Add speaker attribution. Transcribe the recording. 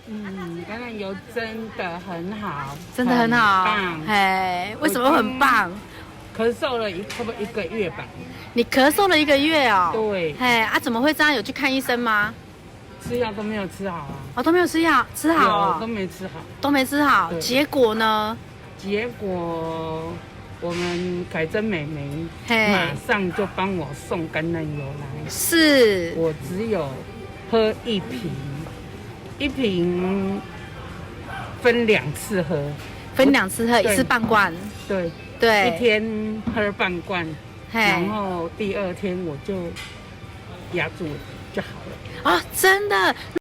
Speaker 1: 橄榄油真的很好，
Speaker 2: 真的很好，
Speaker 1: 棒。
Speaker 2: 哎，为什么会很棒？
Speaker 1: 咳嗽了差不多1个月吧。
Speaker 2: 你咳嗽了1个月哦。
Speaker 1: 对。
Speaker 2: 哎啊，怎么会这样？有去看医生吗？
Speaker 1: 吃药都没有吃好啊。
Speaker 2: 哦，都没有吃药，吃好哦。
Speaker 1: 都没吃好。
Speaker 2: 都没吃好，结果呢？
Speaker 1: 结果我们凯珍妹妹马上就帮我送橄榄油来。
Speaker 2: 是。我
Speaker 1: 只有喝1瓶，1瓶分2次喝。
Speaker 2: 分2次喝，1次半罐。
Speaker 1: 对。1天喝半罐，然后第2天我就压住了就好了。
Speaker 2: 哦，真的。